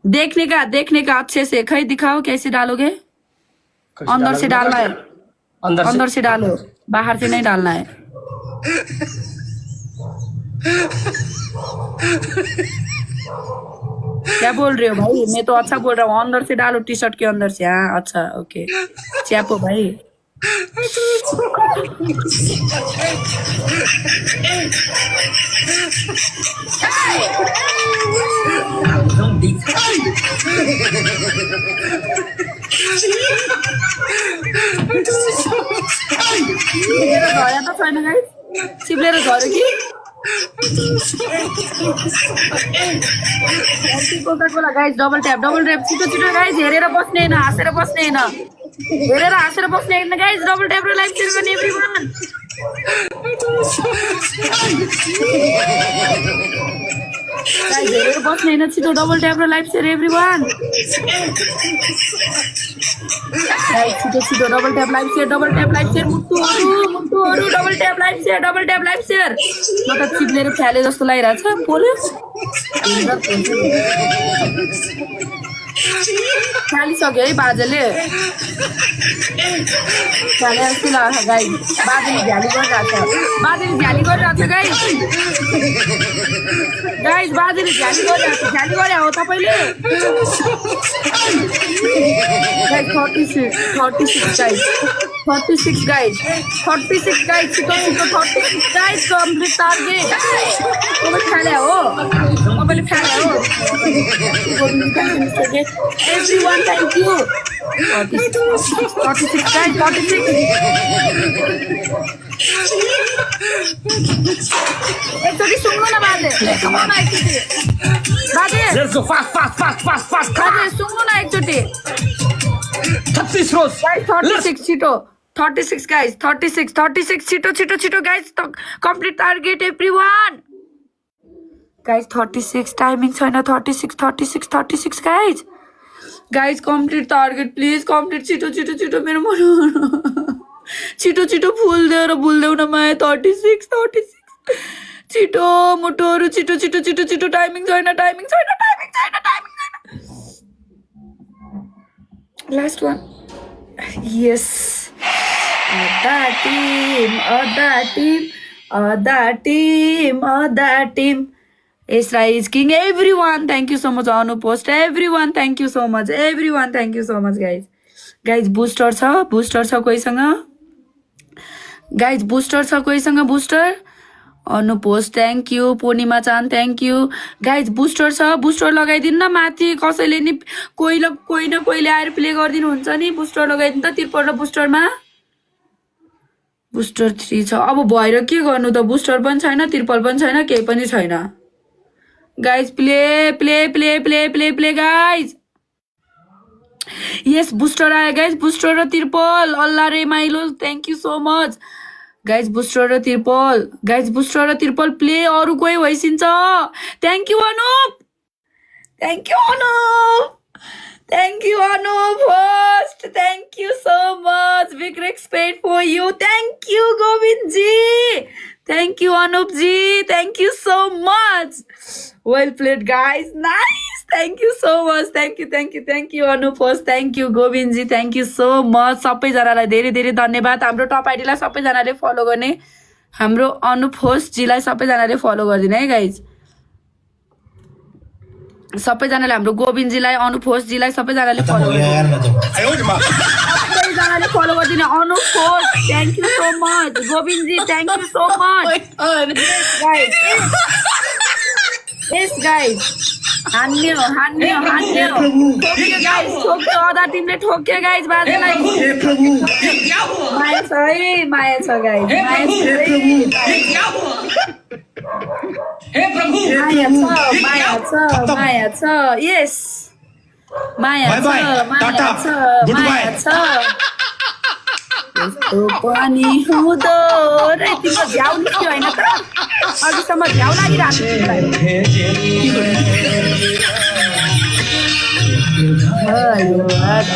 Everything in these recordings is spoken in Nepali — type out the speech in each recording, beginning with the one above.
देखने का अच्छे से खै दिखाओ कैसे डालोगे अंदर से डालना है अंदर से डालो बाहर से नहीं डालना है क्या बोल रहे हो भाई मैं तो अच्छा बोल रहा हूँ अंदर से डालो टी शर्ट के अंदर से हाँ अच्छा ओके चैपो भाई झऱ्या त छैन गाइस चिप्लेर झऱ्यो कि कोका-कोला गाइस डबल ट्याप छिटो छिटो गाइस हेरेर बस्ने हैन हाँसेर बस्ने हैन हेरेर हाँसेर बस्ने हैन गाइस डबल ट्याप र लाइभ शेयर गर्ने एभ्रीवन गाइस हेरेर बस्ने हैन छिटो डबल ट्याप र लाइभ शेयर एभ्रीवन गाइस छिटो डबल ट्याप लाइभ शेयर मुटुहरु डबल ट्याप लाइभ शेयर म त चिप्लेर फ्याले जस्तो लागिरहेछ बोल्यो फ्यालिसक्यो है बाजेले फ्याले जस्तो लाग्छ गाइस बाजेले झ्याली गरिरहेछ गाइस बाजेले झ्याली गरे हो तपाईले गाइस 36 गाइस छिटो 36 गाइस कम्प्लिट टार्गेट तपाईले फ्याले हो everyone thank you 46 guys 46 एकचोटि सुन्नु न बाजे बाजे fast बाजे सुन्नु न एकचोटि 36 रोज 36 छिटो 36 guys 36 छिटो guys complete target everyone guys 36 timing छैन 36 guys complete target please complete छिटो मेरो मन छिटो फुल दिएर भुल्देऊ न माया 36 छिटो मुटुहरु छिटो टाइमिङ छैन last one yes other team Esra is king everyone thank you so much Anu post everyone thank you so much guys booster छ कोहीसँग guys booster छ कोहीसँग booster Anu post thank you Purnima Chan thank you guys booster छ booster लगाइदिनु न माथि कसैले नि कोही न कोहीले आएर प्ले गर्दिनु हुन्छ नि booster लगाइदिनु त तिरपल र बुस्टरमा booster 3 छ अब भएर के गर्नु त booster पनि छैन तिरपल पनि छैन केही पनि छैन guys play guys yes booster आयो guys booster र तिरपल अल्ला रे माइलो thank you so much guys booster र तिरपल play अरु कोही भइसिन्छ thank you Anup first thank you so much big respect for you thank you Govind ji thank you Anup ji thank you so much well played guys nice thank you so much thank you Anup first thank you Govind ji thank you so much सबै जनालाई धेरै धन्यवाद हाम्रो टप आइडीलाई सबै जनाले फलो गर्ने हाम्रो Anup host जीलाई सबै जनाले फलो गर्दिनु है गाइज सबै जनाले हाम्रो गोविन्द जीलाई Anup host जीलाई सबै जनाले फलो गर्दिनु Anup host thank you so much Govind ji thank you so much guys yes guys हान्यो ठोक्यो गाइस अदा टिमले ठोक्यो गाइस बाजेलाई माया छ गाइस माया छ यस माया छ यस्तो पनि हुँदो रे तिम्रो झ्याउ निस्क्यो हैन त अघिसम्म झ्याउ लागिरहेको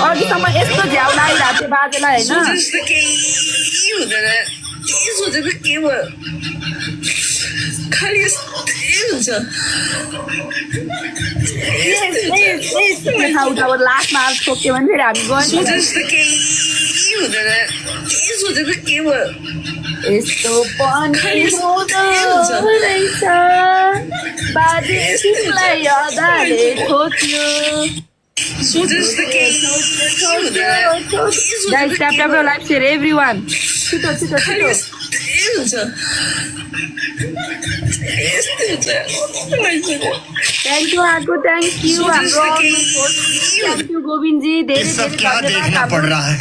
अघिसम्म यस्तो झ्याउ लागिरहेको थियो बाजेलाई होइन उठाउ लास्टमा ठोक्यो भने फेरि हामी गयो यस्तो पनि हुँदो रहेछ बाजे तिमीलाई अदाले ठोक्यो Guys, tap tap your like, share everyone. Chito. Thank you, Aku. Thank you. Thank you, Govind ji. ये सब क्या देखना पड़ रहा है?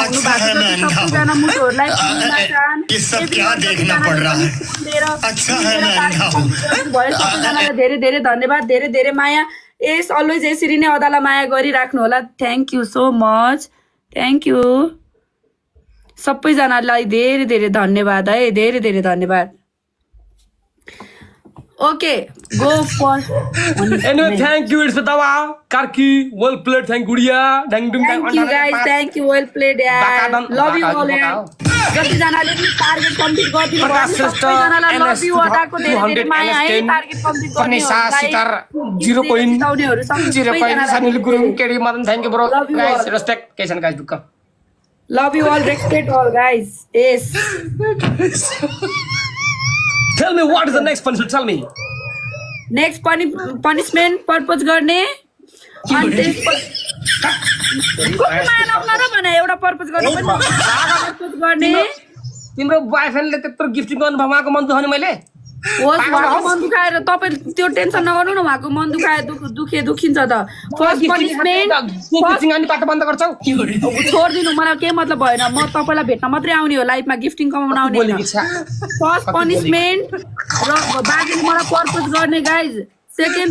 अच्छा है मैं अंधा हूँ। ये सब क्या देखना पड़ रहा है? अच्छा है मैं अंधा हूँ। धेरै धेरै धन्यवाद धेरै धेरै माया यस अलवेज यसरी नै अदालाई माया गरिराख्नु होला thank you so much thank you सबैजनालाई धेरै धेरै धन्यवाद है धेरै धेरै धन्यवाद okay go for Anyway, thank you. It's Dawa, Karki, well played. Thank Gudia, Dang Dum Dang. Thank you guys thank you well played यार लभ यु ऑल जतिजनाले टार्गेट कम्प्लिट गरिदिनु भयो सबैजनालाई लभ यु अदाको धेरै धेरै माया है टार्गेट कम्प्लिट गर्ने Sanil Guru, Kedi Madan, thank you, bro. Guys, respect. Kesan guys, Duka. Love you all respect all guys yes Tell me what is the next punishment? Tell me. Next punishment purpose गर्ने अनि त्यसपछि भने एउटा पर्पोज गर्नु पनि पर्पोज गर्ने तिम्रो बोयफ्रेन्डले त्यत्रो गिफ्टिङ गर्नु भयो उहाँको मन दुखाउने मैले होस् उहाँको मन दुखाएर तपाईँ त्यो टेन्सन नगर्नु न उहाँको मन दुखाए दुखिन्छ त फर्स्ट पनिसमेन्ट गिफ्टिङ अनि पाटो बन्द गर्छौ छोडिदिनु मलाई केही मतलब भएन म तपाईँलाई भेट्न मात्रै आउने हो लाइफमा गिफ्टिङ कमाउन आउने होइन फर्स्ट पनिसमेन्ट र बाँकी मलाई पर्पोज गर्ने गाइज सेकेन्ड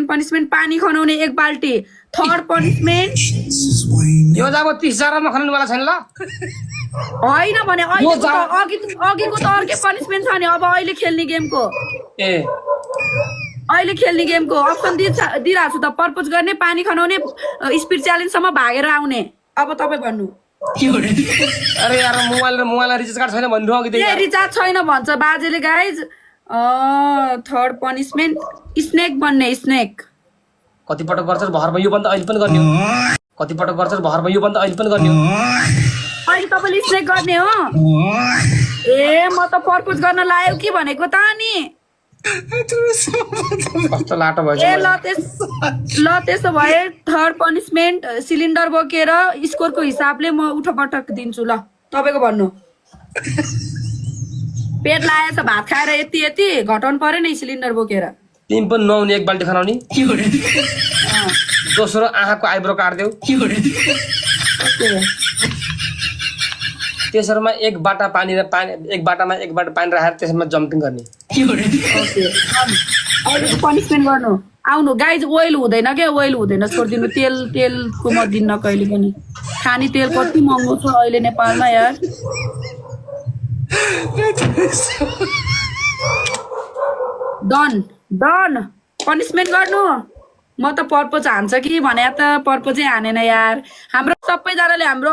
पनिसमेन्ट पानी खनाउने एक बाल्टी थर्ड पनिसमेन्ट यो जब 30,000 मा खनाउनुवाला छैन ल होइन भने अघिको त अर्कै पनिसमेन्ट छ नि अब अहिले खेल्ने गेमको अप्सन दिइरहेको छु त पर्पोज गर्ने पानी खनाउने स्पिड च्यालेन्जसम्म भागेर आउने अब तपाईँ भन्नु अरे यार मोबाइल रिचार्ज कार्ड छैन भन्नु अघि ए रिचार्ज छैन भन्छ बाजेले गाइज थर्ड पनिसमेन्ट स्नेक बन्ने स्नेक कति पटक गर्छ भरमा यो बन्द अहिले पनि गर्ने हो अहिले तपाईँले स्नेक गर्ने हो ए म त पर्पोज गर्न लाग्यो कि भनेको त नि कस्तो लाटो भयो ए ल त्यसो भए थर्ड पनिसमेन्ट सिलिन्डर बोकेर स्कोरको हिसाबले म उठपटक दिन्छु ल तपाईँको भन्नु पेट लागेछ भात खाएर यति घटाउनु पर्यो नि सिलिन्डर बोकेर तिमी पनि नुहाउने एक बाल्टी खनाउने दोस्रो आँखाको आइब्रो काट्देऊ तेस्रोमा एक बाटा पानी राखेर त्यसमा जम्पिङ गर्ने अहिले पनिसमेन्ट गर्नु आउनु गाइज ओइल हुँदैन क्या ओइल हुँदैन छोडिदिनु तेलको म दिन्न कहिले पनि खाने तेल कति महँगो छ अहिले नेपालमा यार डन पनिसमेन्ट गर्नु म त पर्पोज हान्छ कि भने त पर्पोजै हानेन यार हाम्रो सबैजनाले हाम्रो